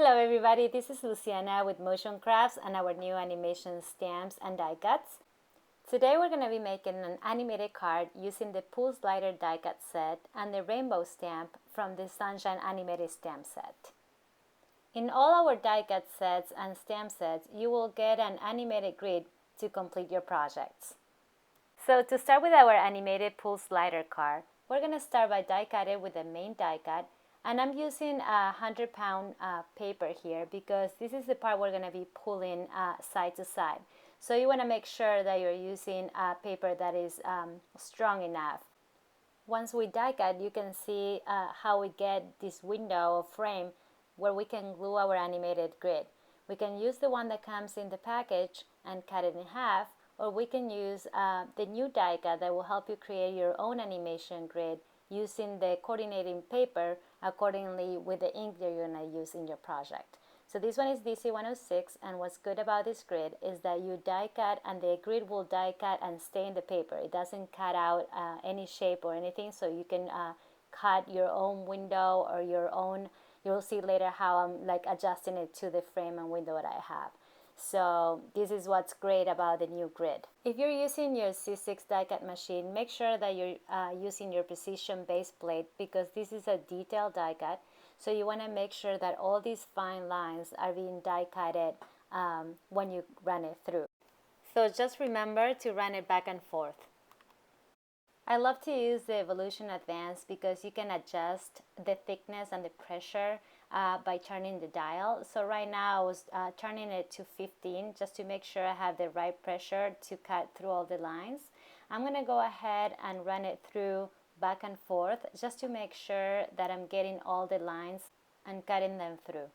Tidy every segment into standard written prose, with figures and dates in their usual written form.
Hello everybody, this is Luciana with Motion Crafts and our new animation stamps and die cuts. Today we're going to be making an animated card using the Pulse Lighter die cut set and the rainbow stamp from the Sunshine animated stamp set. In all our die cut sets and stamp sets, you will get an animated grid to complete your projects. So to start with our animated Pulse Lighter card, we're going to start by die cutting with the main die cut. And I'm using a 100-pound paper here because this is the part we're going to be pulling side to side. So you want to make sure that you're using a paper that is strong enough. Once we die cut, you can see how we get this window or frame where we can glue our animated grid. We can use the one that comes in the package and cut it in half, or we can use the new die cut that will help you create your own animation grid using the coordinating paper accordingly with the ink that you're going to use in your project. So this one is DC110, and what's good about this grid is that you die cut and the grid will die cut and stay in the paper. It doesn't cut out any shape or anything, so you can cut your own window or your own. You'll see later how I'm adjusting it to the frame and window that I have. So this is what's great about the new grid. If you're using your C6 die cut machine, make sure that you're using your precision base plate because this is a detailed die cut. So you want to make sure that all these fine lines are being die cutted when you run it through. So just remember to run it back and forth. I love to use the Evolution Advanced because you can adjust the thickness and the pressure by turning the dial. So right now I was turning it to 15 just to make sure I have the right pressure to cut through all the lines. I'm going to go ahead and run it through back and forth just to make sure that I'm getting all the lines and cutting them through.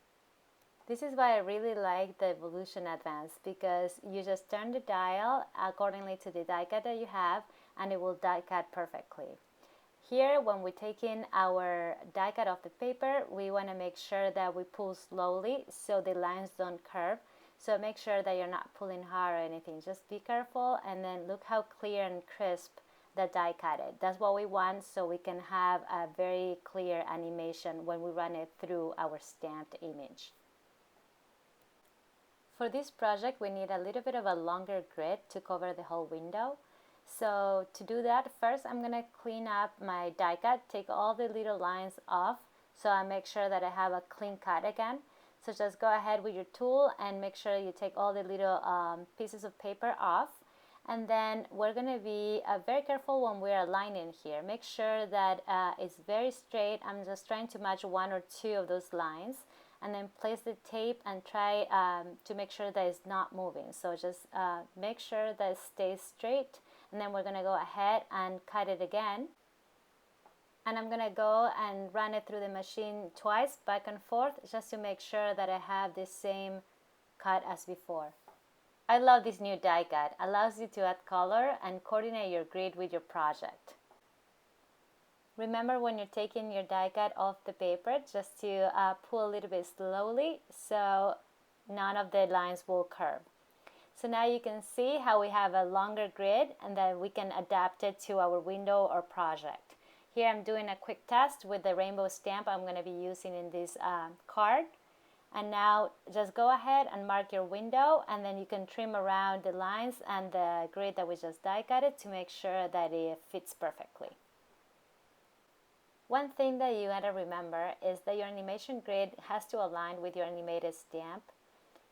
This is why I really like the Evolution Advanced because you just turn the dial accordingly to the die cut that you have and it will die cut perfectly. Here, when we're taking our die cut off the paper, we want to make sure that we pull slowly so the lines don't curve. So make sure that you're not pulling hard or anything. Just be careful and then look how clear and crisp the die cut is. That's what we want so we can have a very clear animation when we run it through our stamped image. For this project, we need a little bit of a longer grid to cover the whole window. So to do that, first I'm going to clean up my die cut, take all the little lines off so I make sure that I have a clean cut again. So just go ahead with your tool and make sure you take all the little pieces of paper off. And then we're going to be very careful when we're aligning here. Make sure that it's very straight. I'm just trying to match one or two of those lines. And then place the tape and try to make sure that it's not moving. So just make sure that it stays straight. And then we're going to go ahead and cut it again. And I'm going to go and run it through the machine twice, back and forth, just to make sure that I have the same cut as before. I love this new die cut. It allows you to add color and coordinate your grid with your project. Remember when you're taking your die cut off the paper, just to pull a little bit slowly so none of the lines will curve. So now you can see how we have a longer grid and that we can adapt it to our window or project. Here I'm doing a quick test with the rainbow stamp I'm going to be using in this card. And now just go ahead and mark your window and then you can trim around the lines and the grid that we just die cutted to make sure that it fits perfectly. One thing that you gotta remember is that your animation grid has to align with your animated stamp.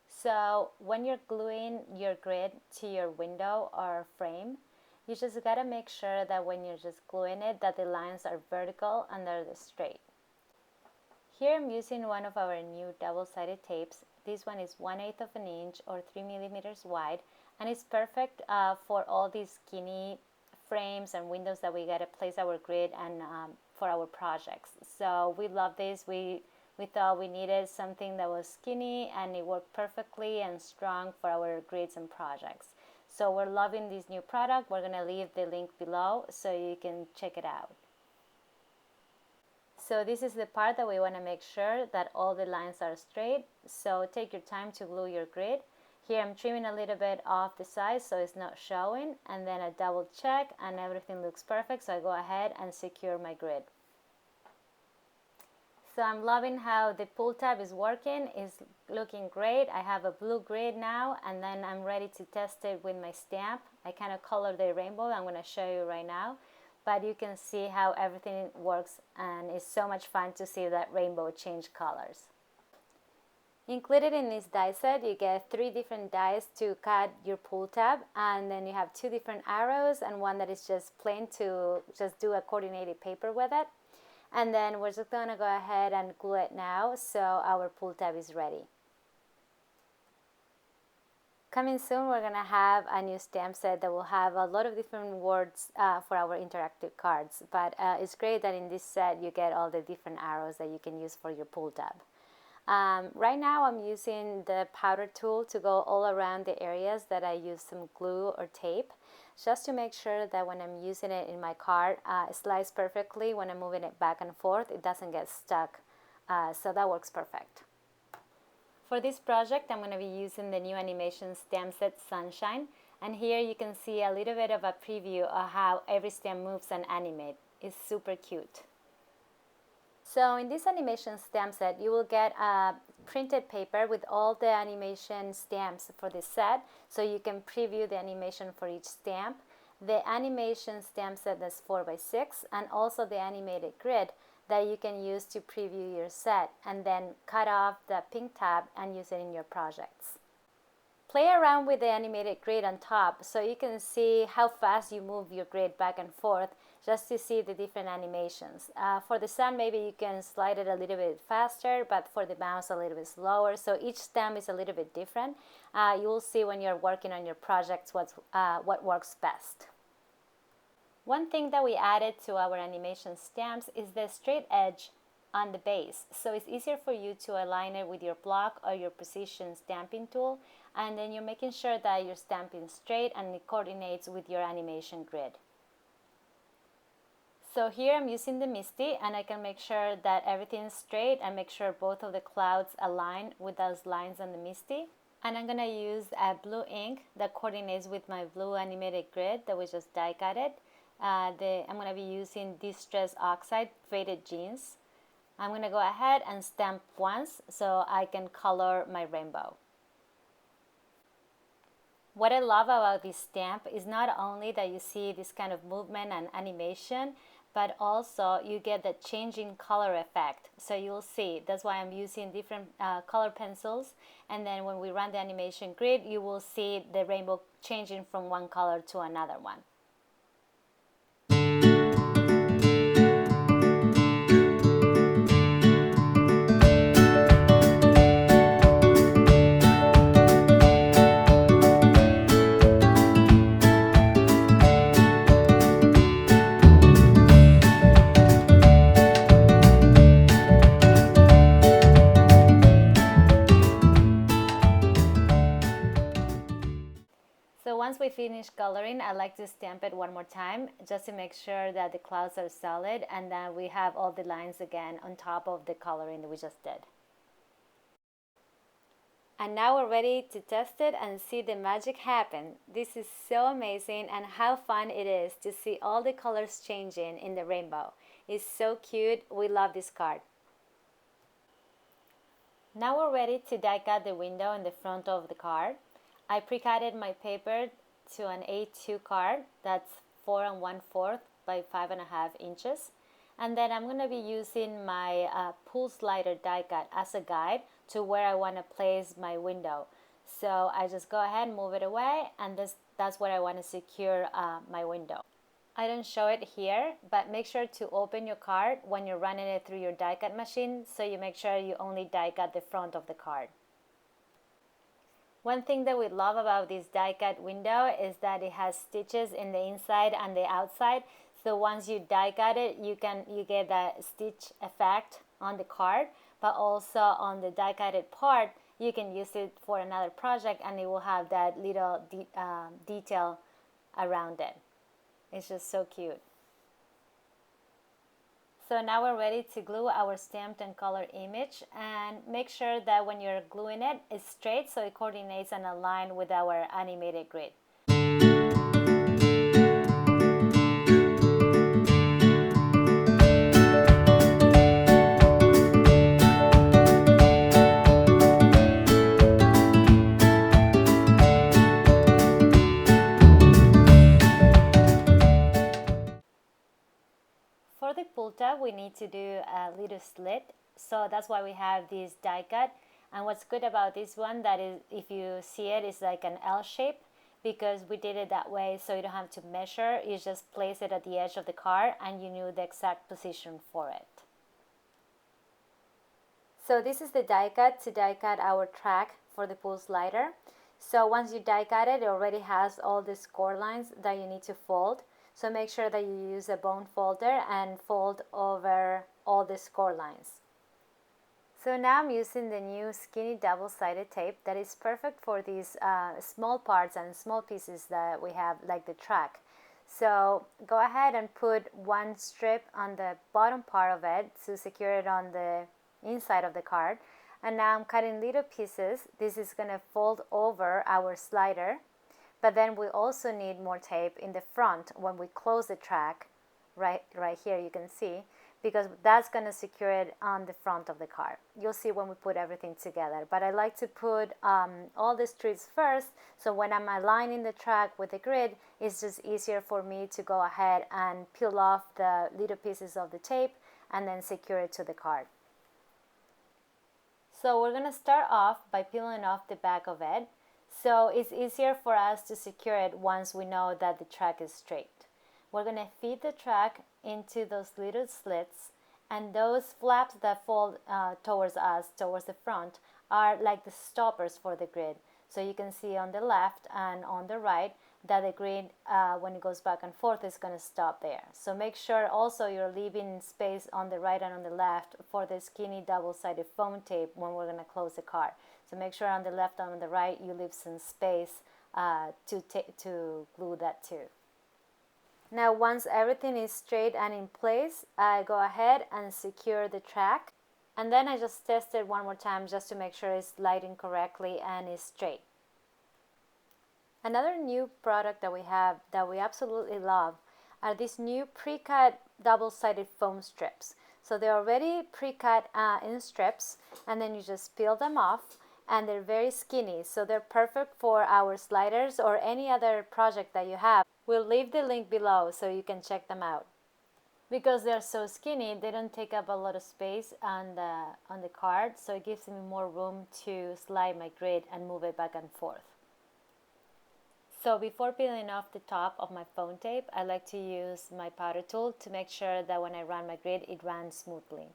So when you're gluing your grid to your window or frame, you just gotta make sure that when you're just gluing it that the lines are vertical and they're straight. Here I'm using one of our new double-sided tapes. This one is 1/8 of an inch or 3 millimeters wide, and it's perfect for all these skinny frames and windows that we gotta place our grid and for our projects. So we love this. We thought we needed something that was skinny and it worked perfectly and strong for our grids and projects. So we're loving this new product. We're gonna leave the link below so you can check it out. So this is the part that we want to make sure that all the lines are straight. So take your time to glue your grid. Here I'm trimming a little bit off the side so it's not showing, and then I double check and everything looks perfect, so I go ahead and secure my grid. So I'm loving how the pull tab is working. It's looking great. I have a blue grid now, and then I'm ready to test it with my stamp. I kind of colored the rainbow. I'm going to show you right now. But you can see how everything works, and it's so much fun to see that rainbow change colors. Included in this die set, you get 3 different dies to cut your pull tab, and then you have 2 different arrows and one that is just plain to just do a coordinated paper with it. And then we're just going to go ahead and glue it now, so our pull tab is ready. Coming soon, we're going to have a new stamp set that will have a lot of different words for our interactive cards. But it's great that in this set you get all the different arrows that you can use for your pull tab. Right now I'm using the powder tool to go all around the areas that I use some glue or tape, just to make sure that when I'm using it in my card, it slides perfectly. When I'm moving it back and forth, it doesn't get stuck. So that works perfect. For this project, I'm going to be using the new animation stamp set Sunshine, and here you can see a little bit of a preview of how every stamp moves and animates. It's super cute. So in this animation stamp set, you will get a printed paper with all the animation stamps for this set, so you can preview the animation for each stamp. The animation stamp set is 4x6, and also the animated grid that you can use to preview your set, and then cut off the pink tab and use it in your projects. Play around with the animated grid on top so you can see how fast you move your grid back and forth, just to see the different animations. For the sun, maybe you can slide it a little bit faster, but for the mouse a little bit slower. So each stamp is a little bit different. You will see when you're working on your projects what works best. One thing that we added to our animation stamps is the straight edge on the base. So it's easier for you to align it with your block or your precision stamping tool, and then you're making sure that you're stamping straight and it coordinates with your animation grid. So here I'm using the Misty, and I can make sure that everything's straight and make sure both of the clouds align with those lines on the Misty. And I'm going to use a blue ink that coordinates with my blue animated grid that we just die cutted. I'm going to be using Distress Oxide Faded Jeans. I'm going to go ahead and stamp once so I can color my rainbow. What I love about this stamp is not only that you see this kind of movement and animation, but also you get the changing color effect. So you'll see, that's why I'm using different color pencils, and then when we run the animation grid, you will see the rainbow changing from one color to another one. So once we finish coloring, I like to stamp it one more time just to make sure that the clouds are solid, and then we have all the lines again on top of the coloring that we just did. And now we're ready to test it and see the magic happen. This is so amazing, and how fun it is to see all the colors changing in the rainbow. It's so cute. We love this card. Now we're ready to die cut the window in the front of the card. I pre-cutted my paper to an A2 card that's 4 1/4 by 5.5 inches. And then I'm going to be using my pull slider die cut as a guide to where I want to place my window. So I just go ahead and move it away, and that's where I want to secure my window. I don't show it here, but make sure to open your card when you're running it through your die cut machine, so you make sure you only die cut the front of the card. One thing that we love about this die cut window is that it has stitches in the inside and the outside. So once you die cut it, you get that stitch effect on the card, but also on the die cutted part, you can use it for another project and it will have that little detail around it. It's just so cute. So now we're ready to glue our stamped and colored image, and make sure that when you're gluing it, it's straight so it coordinates and aligns with our animated grid. the pull tab, we need to do a little slit. So that's why we have this die cut. And what's good about this one, that is, if you see it, it's like an L shape, because we did it that way so you don't have to measure. You just place it at the edge of the card and you knew the exact position for it. So this is the die cut to die cut our track for the pull slider. So once you die cut it, it already has all the score lines that you need to fold. So make sure that you use a bone folder and fold over all the score lines. So now I'm using the new skinny double-sided tape that is perfect for these small parts and small pieces that we have, like the track. So go ahead and put one strip on the bottom part of it to secure it on the inside of the card. And now I'm cutting little pieces. This is going to fold over our slider. But then we also need more tape in the front when we close the track. Right here you can see, because that's going to secure it on the front of the card. You'll see when we put everything together. But I like to put all the strips first, so when I'm aligning the track with the grid, it's just easier for me to go ahead and peel off the little pieces of the tape and then secure it to the card. So we're going to start off by peeling off the back of it. So it's easier for us to secure it once we know that the track is straight. We're going to feed the track into those little slits, and those flaps that fold towards us, towards the front, are like the stoppers for the grid. So you can see on the left and on the right that the grid, when it goes back and forth, is going to stop there. So make sure also you're leaving space on the right and on the left for the skinny double-sided foam tape when we're going to close the card. So make sure on the left and on the right you leave some space to glue that to. Now once everything is straight and in place, I go ahead and secure the track, and then I just test it one more time just to make sure it's lighting correctly and is straight. Another new product that we have that we absolutely love are these new pre-cut double-sided foam strips. So they're already pre-cut in strips, and then you just peel them off, and they're very skinny, so they're perfect for our sliders or any other project that you have. We'll leave the link below so you can check them out. Because they're so skinny, they don't take up a lot of space on the card, so it gives me more room to slide my grid and move it back and forth. So before peeling off the top of my foam tape, I like to use my powder tool to make sure that when I run my grid, it runs smoothly.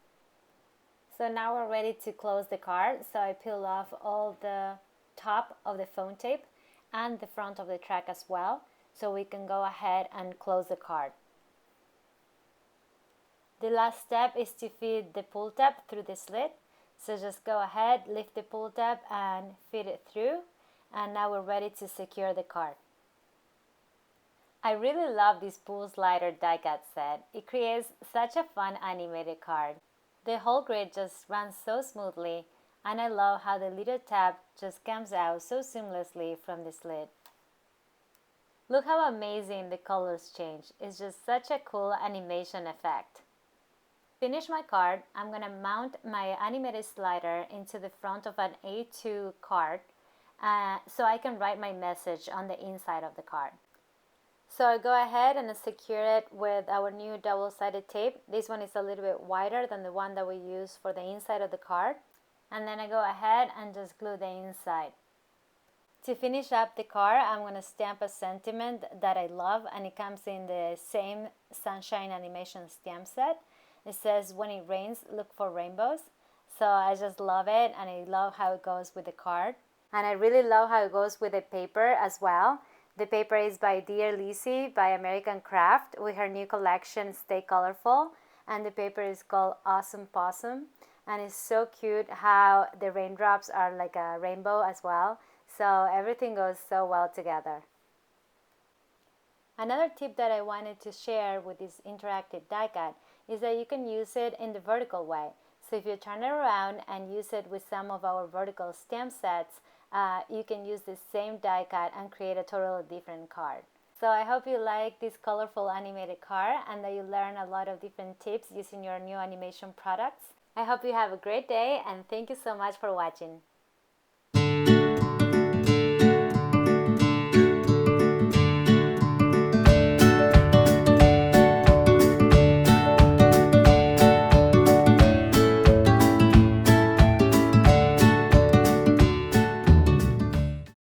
So now we're ready to close the card, so I peel off all the top of the foam tape and the front of the track as well, so we can go ahead and close the card. The last step is to feed the pull tab through the slit. So just go ahead, lift the pull tab and feed it through, and now we're ready to secure the card. I really love this pull slider die cut set. It creates such a fun animated card. The whole grid just runs so smoothly, and I love how the little tab just comes out so seamlessly from the slit. Look how amazing the colors change. It's just such a cool animation effect. Finish my card, I'm going to mount my animated slider into the front of an A2 card so I can write my message on the inside of the card. So I go ahead and secure it with our new double-sided tape. This one is a little bit wider than the one that we use for the inside of the card. And then I go ahead and just glue the inside. To finish up the card, I'm going to stamp a sentiment that I love, and it comes in the same Sunshine Animation stamp set. It says, "When it rains, look for rainbows." So I just love it, and I love how it goes with the card. And I really love how it goes with the paper as well. The paper is by Dear Lizzie by American Craft with her new collection, Stay Colorful. And the paper is called Awesome Possum. And it's so cute how the raindrops are like a rainbow as well. So everything goes so well together. Another tip that I wanted to share with this interactive die cut is that you can use it in the vertical way. So if you turn it around and use it with some of our vertical stamp sets, you can use the same die cut and create a totally different card. So I hope you like this colorful animated card and that you learn a lot of different tips using your new animation products. I hope you have a great day, and thank you so much for watching.